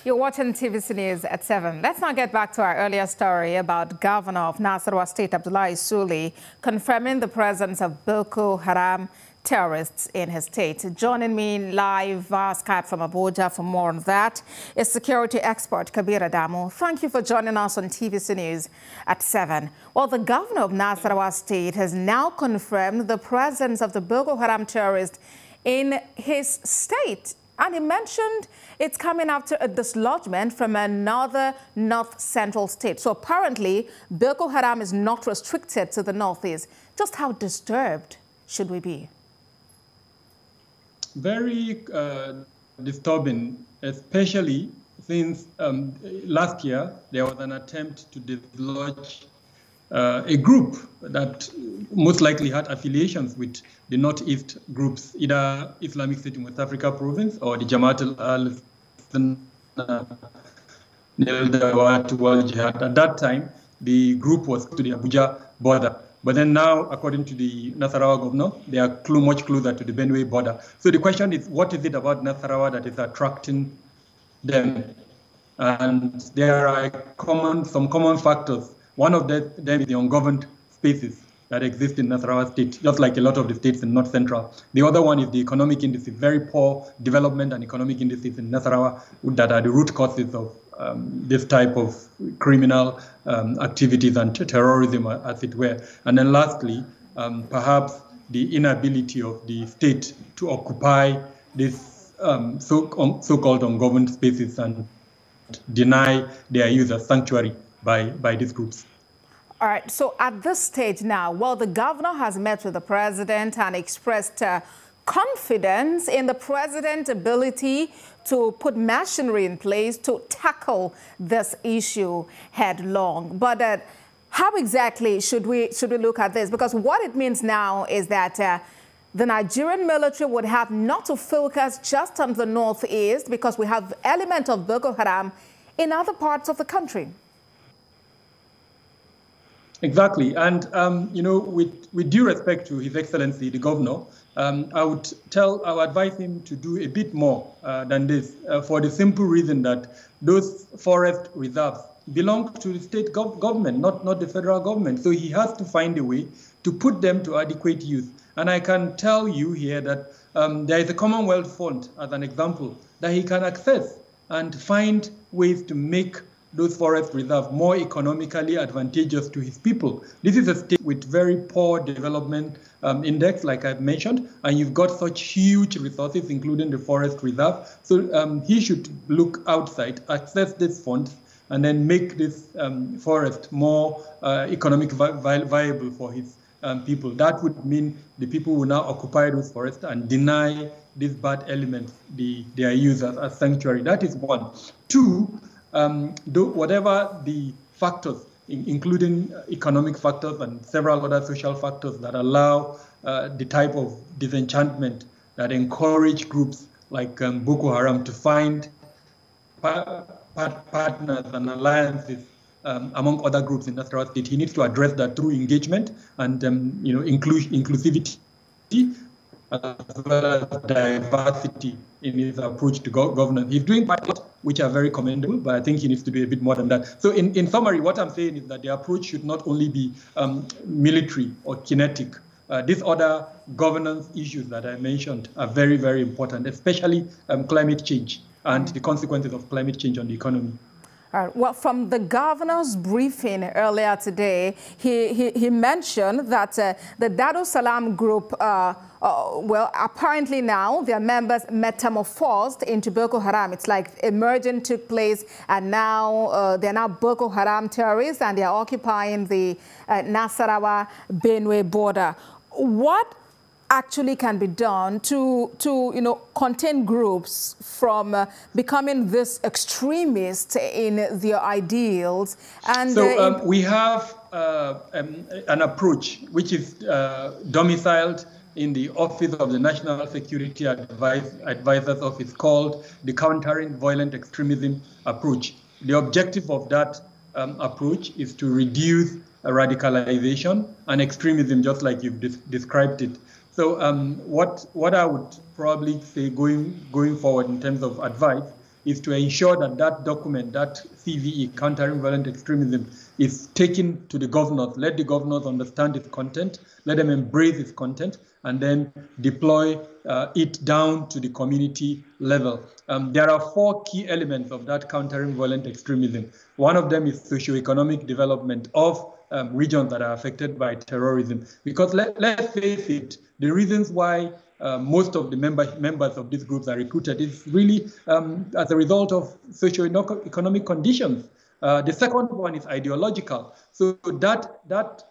You're watching TVC News at 7. Let's now get back to our earlier story about Governor of Nasarawa State, Abdullahi Sule, confirming the presence of Boko Haram terrorists in his state. Joining me live via Skype from Abuja for more on that is security expert Kabir Adamu. Thank you for joining us on TVC News at 7. Well, the governor of Nasarawa State has now confirmed the presence of the Boko Haram terrorists in his state. And he mentioned it's coming after a dislodgement from another north-central state. So apparently, Boko Haram is not restricted to the northeast. Just how disturbed should we be? Very disturbing, especially since last year there was an attempt to dislodge a group that most likely had affiliations with the northeast groups, either Islamic State in West Africa province or the Jamaat al-Jihad. At that time, the group was to the Abuja border. But then now, according to the Nasarawa governor, they are much closer to the Benue border. So the question is, what is it about Nasarawa that is attracting them? And there are some common factors. One of them is the ungoverned spaces that exist in Nasarawa state, just like a lot of the states in North Central. The other one is the economic indices, very poor development and economic indices in Nasarawa that are the root causes of this type of criminal activities and terrorism, as it were. And then lastly, perhaps the inability of the state to occupy this so-called ungoverned spaces and deny their use as sanctuary by these groups. All right, so at this stage now, well, the governor has met with the president and expressed confidence in the president's ability to put machinery in place to tackle this issue headlong. But how exactly should we look at this? Because what it means now is that the Nigerian military would have not to focus just on the northeast, because we have elements of Boko Haram in other parts of the country. Exactly. And, you know, with due respect to His Excellency, the governor, I would advise him to do a bit more than this, for the simple reason that those forest reserves belong to the state government, not the federal government. So he has to find a way to put them to adequate use. And I can tell you here that there is a Commonwealth Fund, as an example, that he can access and find ways to make those forest reserves more economically advantageous to his people. This is a state with very poor development index, like I've mentioned, and you've got such huge resources, including the forest reserve. So he should look outside, access these funds, and then make this forest more economically viable for his people. That would mean the people will now occupy those forests and deny these bad elements their use as sanctuary. That is one. Two, whatever the factors, including economic factors and several other social factors that allow the type of disenchantment that encourage groups like Boko Haram to find partners and alliances among other groups in Nasarawa State, he needs to address that through engagement and you know, inclusivity, as well as diversity in his approach to governance. He's doing quite a lot, which are very commendable, but I think he needs to do a bit more than that. So in summary, what I'm saying is that the approach should not only be military or kinetic. These other governance issues that I mentioned are very, very important, especially climate change and the consequences of climate change on the economy. Well, from the governor's briefing earlier today, he mentioned that the Darussalam group, well, apparently now their members metamorphosed into Boko Haram. It's like emergence took place, and now they're now Boko Haram terrorists, and they're occupying the Nasarawa Benue border. What actually can be done to you know, contain groups from becoming this extremist in their ideals? And so we have an approach which is domiciled in the Office of the National Security Advisor's Office, called the Countering Violent Extremism Approach. The objective of that approach is to reduce radicalization and extremism, just like you've described it. So what I would probably say going forward in terms of advice is to ensure that that document, that CVE, Countering Violent Extremism, is taken to the governors. Let the governors understand its content, let them embrace its content, and then deploy it down to the community level. There are 4 key elements of that Countering Violent Extremism. One of them is socioeconomic development of regions that are affected by terrorism. Because let's face it, the reasons why most of the members of these groups are recruited is really as a result of socio-economic conditions. The second one is ideological. So that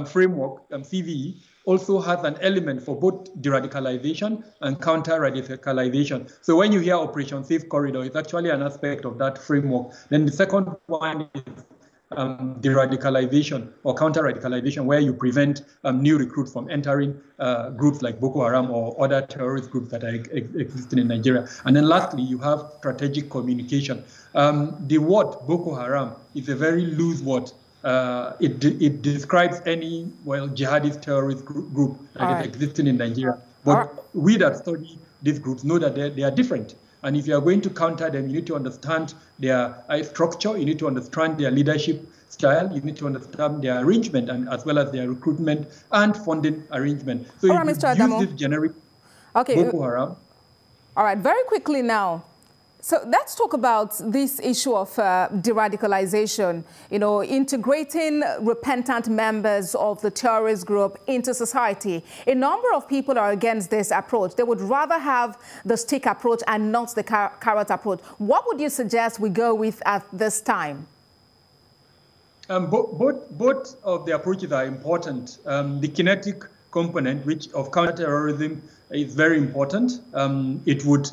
framework, CVE, also has an element for both de-radicalization and counter-radicalization. So when you hear Operation Safe Corridor, it's actually an aspect of that framework. Then the second one is de-radicalization or counter-radicalization, where you prevent new recruits from entering groups like Boko Haram or other terrorist groups that are existing in Nigeria. And then lastly, you have strategic communication. The word Boko Haram is a very loose word. It describes any, jihadist terrorist group that is existing in Nigeria. But we that study these groups know that they are different. And if you are going to counter them, you need to understand their structure, you need to understand their leadership style, you need to understand their arrangement, and as well as their recruitment and funding arrangement. So you use this generic Boko Haram. All right, very quickly now. So let's talk about this issue of de-radicalization, integrating repentant members of the terrorist group into society. A number of people are against this approach. They would rather have the stick approach and not the carrot approach. What would you suggest we go with at this time? Both of the approaches are important. The kinetic component, which of counterterrorism, is very important. It would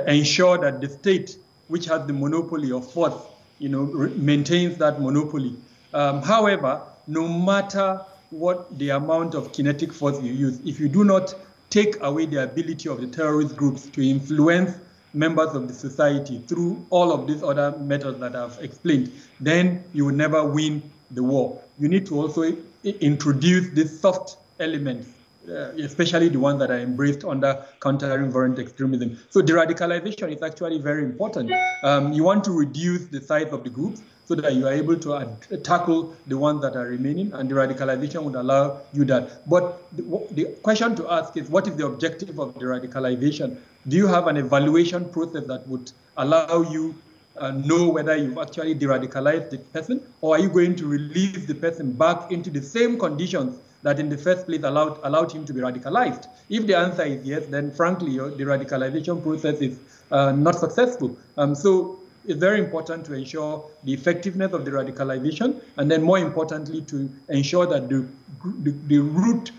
ensure that the state, which has the monopoly of force, maintains that monopoly. However, no matter what the amount of kinetic force you use, if you do not take away the ability of the terrorist groups to influence members of the society through all of these other methods that I've explained, then you will never win the war. You need to also introduce these soft elements, especially the ones that are embraced under countering violent extremism. So de-radicalization is actually very important. You want to reduce the size of the groups so that you are able to tackle the ones that are remaining, and de-radicalization would allow you that. But the question to ask is, what is the objective of de-radicalization? Do you have an evaluation process that would allow you know whether you've actually de-radicalized the person, or are you going to release the person back into the same conditions that in the first place allowed him to be radicalized? If the answer is yes, then frankly, the radicalization process is not successful. So it's very important to ensure the effectiveness of the radicalization, and then more importantly, to ensure that the root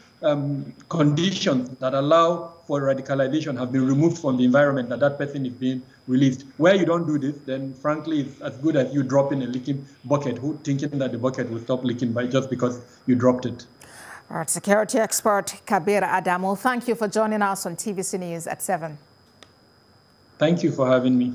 conditions that allow for radicalization have been removed from the environment that person is being released. Where you don't do this, then frankly, it's as good as you dropping a leaking bucket, thinking that the bucket will stop leaking just because you dropped it. All right, security expert Kabir Adamu, thank you for joining us on TVC News at 7. Thank you for having me.